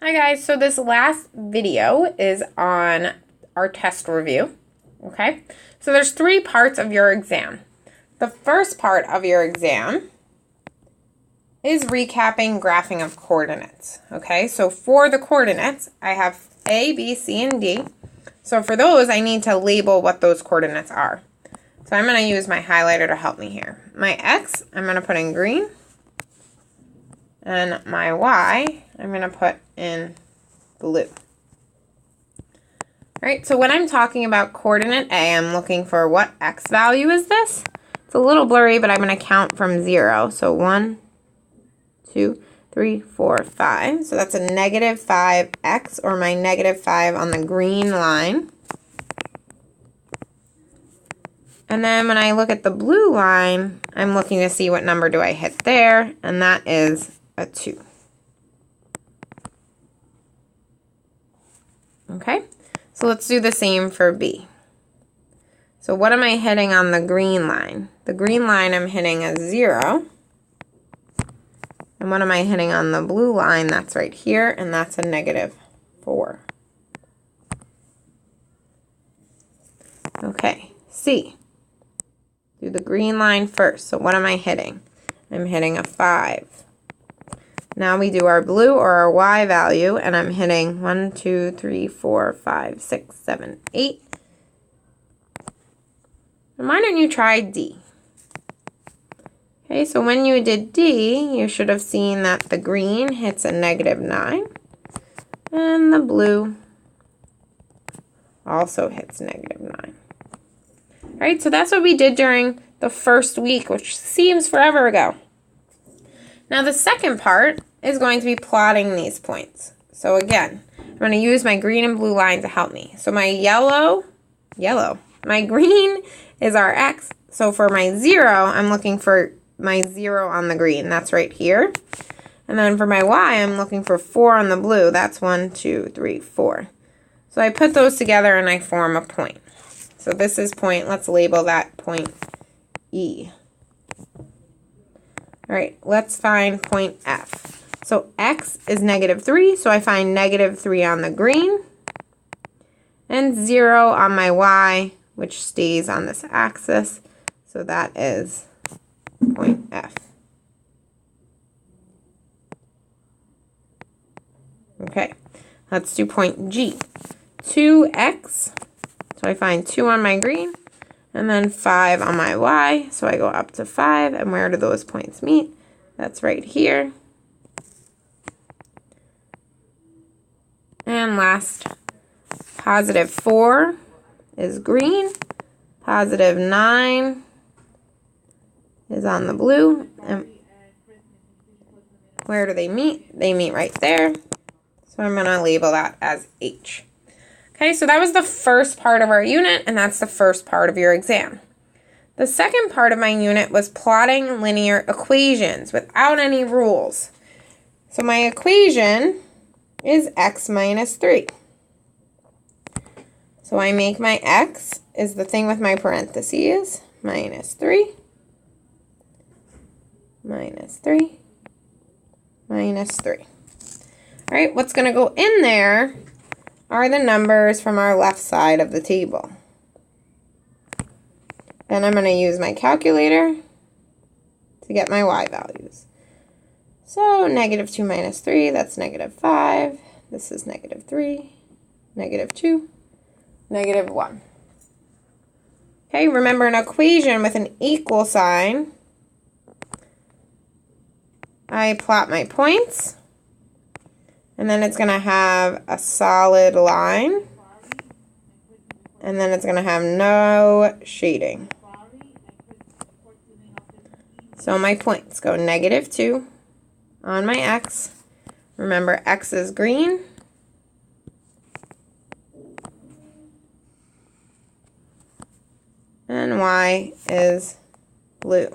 Hi guys, so this last video is on our test review, okay? So there's 3 parts of your exam. The first part of your exam is recapping graphing of coordinates, okay? So for the coordinates, I have A, B, C, and D. So for those, I need to label what those coordinates are. So I'm going to use my highlighter to help me here. My X, I'm going to put in green. And my Y, I'm going to put in blue. Alright, so when I'm talking about coordinate A, I'm looking for what X value is this? It's a little blurry, but I'm going to count from 0. So 1, 2, 3, 4, 5. So that's a negative 5X, or my negative 5 on the green line. And then when I look at the blue line, I'm looking to see what number do I hit there, and that is a 2. Okay, so let's do the same for B. So what am I hitting on the green line? The green line I'm hitting a 0. And what am I hitting on the blue line? That's right here, and that's a negative 4. Okay, C. Do the green line first. So what am I hitting? I'm hitting a 5. Now we do our blue, or our Y value, and I'm hitting 1, 2, 3, 4, 5, 6, 7, 8. And why don't you try D? Okay, so when you did D, you should have seen that the green hits a negative 9, and the blue also hits negative 9. All right, so that's what we did during the first week, which seems forever ago. Now the second part is going to be plotting these points. So again, I'm going to use my green and blue line to help me. So my my green is our X. So for my 0, I'm looking for my 0 on the green. That's right here. And then for my Y, I'm looking for 4 on the blue. That's 1, 2, 3, 4. So I put those together and I form a point. So this is point, let's label that point E. All right, let's find point F. So X is negative 3, so I find negative 3 on the green, and 0 on my Y, which stays on this axis. So that is point F. Okay, let's do point G. 2X, so I find 2 on my green, and then 5 on my Y, so I go up to 5, and where do those points meet? That's right here. And last, positive 4 is green, positive 9 is on the blue, and where do they meet? They meet right there, so I'm going to label that as H. Okay, so that was the first part of our unit, and that's the first part of your exam. The second part of my unit was plotting linear equations without any rules. So my equation is x minus 3. So I make my x is the thing with my parentheses, minus 3, minus 3, minus 3. All right, what's going to go in there are the numbers from our left side of the table. Then I'm going to use my calculator to get my Y values. So negative 2 minus 3, that's negative 5. This is negative 3, negative 2, negative 1. Okay, remember an equation with an equal sign. I plot my points. And then it's going to have a solid line. And then it's going to have no shading. So my points go negative 2 on my X. Remember, X is green. And Y is blue.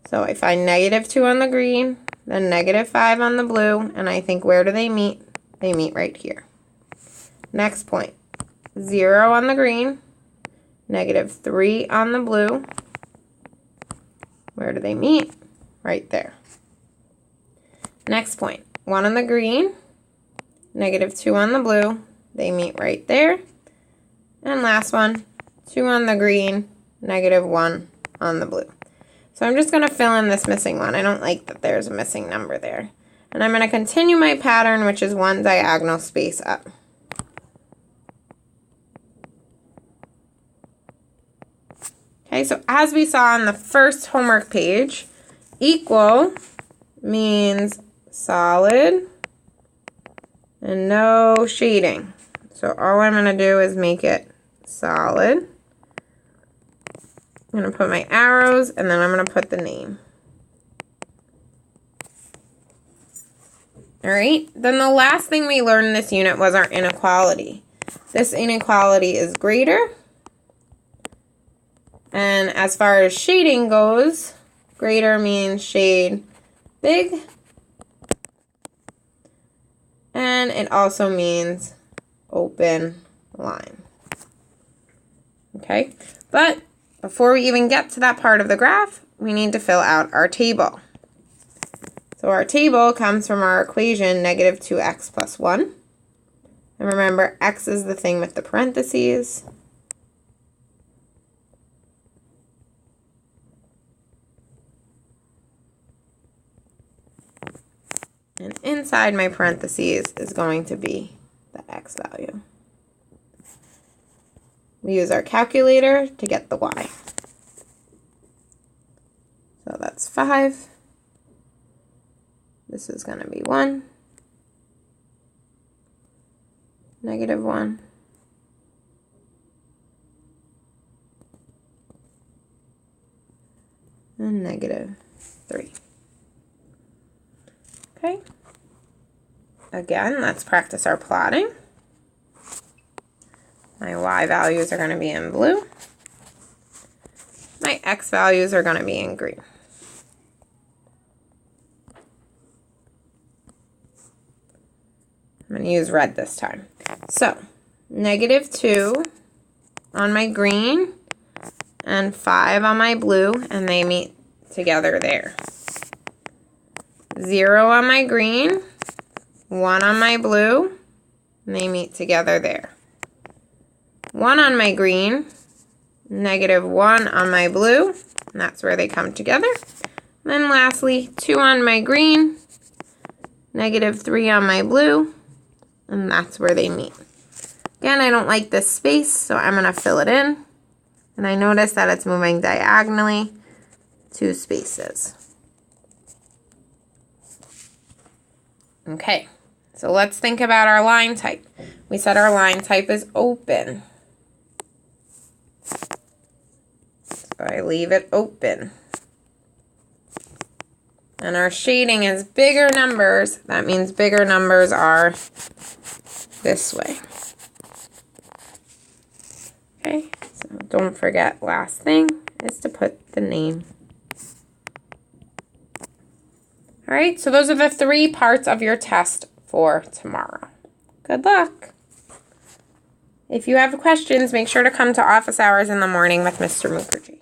So I find negative 2 on the green, then negative 5 on the blue, and I think, where do they meet? They meet right here. Next point, 0 on the green, negative 3 on the blue. Where do they meet? right there. Next point, 1 on the green, -2 on the blue. They meet right there. And last one, 2 on the green, -1 on the blue. So I'm just going to fill in this missing one. I don't like that there's a missing number there. And I'm going to continue my pattern, which is 1 diagonal space up. Okay, so as we saw on the first homework page, equal means solid and no shading. So all I'm going to do is make it solid. I'm going to put my arrows and then I'm going to put the name. All right, then the last thing we learned in this unit was our inequality. This inequality is greater. And as far as shading goes, greater means shade big. And it also means open line. Okay, but before we even get to that part of the graph, we need to fill out our table. So our table comes from our equation -2x plus 1. And remember, x is the thing with the parentheses. And inside my parentheses is going to be the x value. We use our calculator to get the y. So that's 5. This is going to be 1. -1. And -3. Okay. Again, let's practice our plotting. My y values are going to be in blue. My x values are going to be in green. I'm going to use red this time. So, -2 on my green and 5 on my blue, and they meet together there. 0 on my green, 1 on my blue, and they meet together there. 1 on my green, -1 on my blue, and that's where they come together. And then lastly, 2 on my green, -3 on my blue, and that's where they meet. Again, I don't like this space, so I'm going to fill it in. And I notice that it's moving diagonally 2 spaces. Okay, so let's think about our line type. We said our line type is open. So I leave it open. And our shading is bigger numbers. That means bigger numbers are this way. Okay, so don't forget, last thing is to put the name. All right, so those are the 3 parts of your test for tomorrow. Good luck. If you have questions, make sure to come to office hours in the morning with Mr. Mukherjee.